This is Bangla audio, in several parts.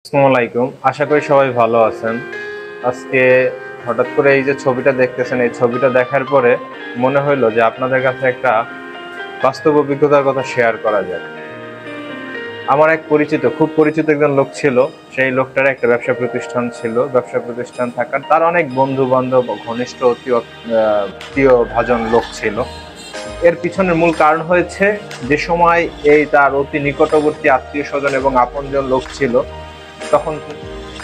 আসসালামু আলাইকুম। আশা করি সবাই ভালো আছেন। আজকে হঠাৎ করে এই যে ছবিটা দেখতেছেন, এই ছবিটা দেখার পরে মনে হইলো যে আপনাদের কাছে একটা বাস্তব অভিজ্ঞতার কথা শেয়ার করা যায়। আমার এক পরিচিত, খুব পরিচিত একজন লোক ছিল। সেই লোকটার একটা ব্যবসা প্রতিষ্ঠান ছিল। ব্যবসা প্রতিষ্ঠান থাকার তার অনেক বন্ধু-বান্ধব, ঘনিষ্ঠ প্রিয় ভাজন লোক ছিল। এর পিছনের মূল কারণ হয়েছে যে সময় এই তার অতি নিকটবর্তী আত্মীয়স্বজন এবং আপনজন লোক ছিল, তখন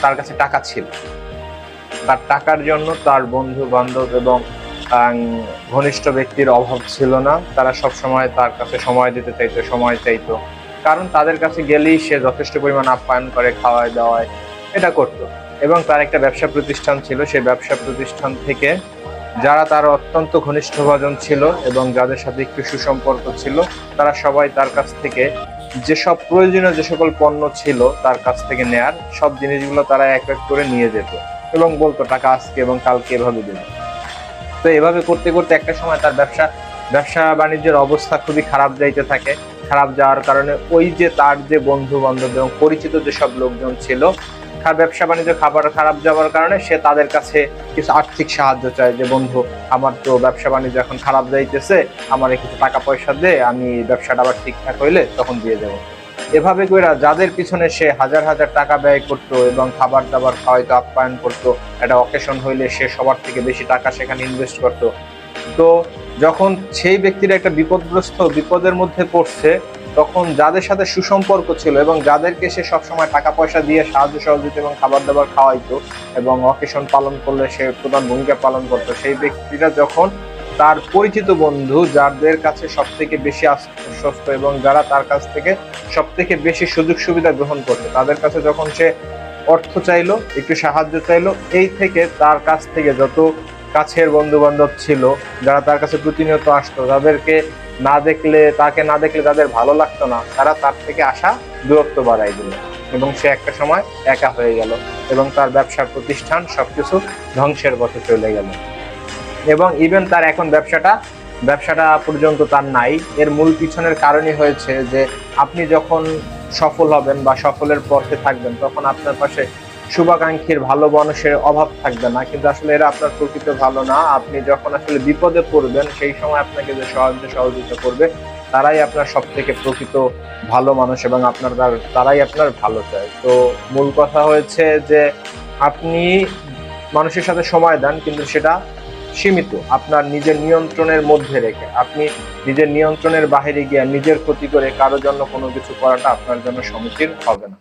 তার কাছে টাকা ছিল। তার টাকার জন্য তার বন্ধু বান্ধব এবং ঘনিষ্ঠ ব্যক্তির অভাব ছিল না। তারা সব সময় তার কাছে সময় দিতে চাইতো, সময় চাইতো, কারণ তাদের কাছে গেলেই সে যথেষ্ট পরিমাণ আপ্যায়ন করে, খাওয়ায় দাওয়ায়, এটা করত। এবং তার একটা ব্যবসা প্রতিষ্ঠান ছিল। সেই ব্যবসা প্রতিষ্ঠান থেকে যারা তার অত্যন্ত ঘনিষ্ঠভাজন ছিল এবং যাদের সাথে একটু সুসম্পর্ক ছিল, তারা সবাই তার কাছ থেকে যেসব প্রয়োজনীয় যে সকল পণ্য ছিল তার কাছ থেকে নেয়ার সব জিনিসগুলো তারা এক এক করে নিয়ে যেত এবং বলতো টাকা আজকে এবং কালকে এভাবে দেবে। তো এভাবে করতে করতে একটা সময় তার ব্যবসা বাণিজ্যের অবস্থা খুবই খারাপ যাইতে থাকে। খারাপ যাওয়ার কারণে ওই যে তার যে বন্ধু বান্ধব এবং পরিচিত যেসব লোকজন ছিল, ব্যবসা বাণিজ্য খারাপ যাওয়ার কারণে সে তাদের কাছে কিছু আর্থিক সাহায্য চায় যে, বন্ধু আমার তো ব্যবসা বাণিজ্য এখন খারাপ যাইতেছে, আমার কিছু টাকা পয়সা দে, আমি ব্যবসাটা আবার ঠিকঠাক হইলে তখন দিয়ে দেবো। এভাবে করে যাদের পিছনে সে হাজার হাজার টাকা ব্যয় করতো এবং খাবার দাবার খাওয়াইতো, আপ্যায়ন করতো, একটা অকেশন হইলে সে সবার থেকে বেশি টাকা সেখানে ইনভেস্ট করতো। তো যখন সেই ব্যক্তির একটা বিপদের মধ্যে পড়ছে, তখন যাদের সাথে সুসম্পর্ক ছিল এবং যাদেরকে সে সবসময় টাকা পয়সা দিয়ে সাহায্য সহযোগিতা এবং খাবার দাবার খাওয়াইতো এবং অকেশন পালন করলে সে প্রধান ভূমিকা পালন করতো, সেই ব্যক্তিরা যখন তার পরিচিত বন্ধু, যাদের কাছে সব থেকে বেশি আশ্বস্ত এবং যারা তার কাছ থেকে সব থেকে বেশি সুযোগ সুবিধা গ্রহণ করতো, তাদের কাছে যখন সে অর্থ চাইলো, একটু সাহায্য চাইলো, এই থেকে তার কাছ থেকে যত কাছের বন্ধু বান্ধব ছিল, যারা তার কাছে প্রতিনিয়ত আসতো, তাকে না দেখলে তাদের ভালো লাগতো না, তারা তার থেকে আসা দূরত্ব বাড়াই দিল এবং সে একটা সময় একা হয়ে গেল এবং তার ব্যবসার প্রতিষ্ঠান সবকিছু ধ্বংসের পথে চলে গেল। এবং ইভেন তার এখন ব্যবসাটা পর্যন্ত তার নাই। এর মূল পিছনের কারণই হয়েছে যে আপনি যখন সফল হবেন বা সফলের পথে থাকবেন, তখন আপনার পাশে শুভাকাঙ্ক্ষীর ভালো মানুষের অভাব থাকবে না, কিন্তু আসলে এরা আপনার প্রকৃত ভালো না। আপনি যখন আসলে বিপদে পড়বেন, সেই সময় আপনাকে যে সহযোগিতা করবে, তারাই আপনার সব থেকে প্রকৃত ভালো মানুষ এবং তারাই আপনার ভালো চায়। তো মূল কথা হয়েছে যে আপনি মানুষের সাথে সময় দেন, কিন্তু সেটা সীমিত, আপনার নিজের নিয়ন্ত্রণের মধ্যে রেখে। আপনি নিজের নিয়ন্ত্রণের বাহিরে গিয়ে নিজের ক্ষতি করে কারোর জন্য কোনো কিছু করাটা আপনার জন্য সমীচীন হবে না।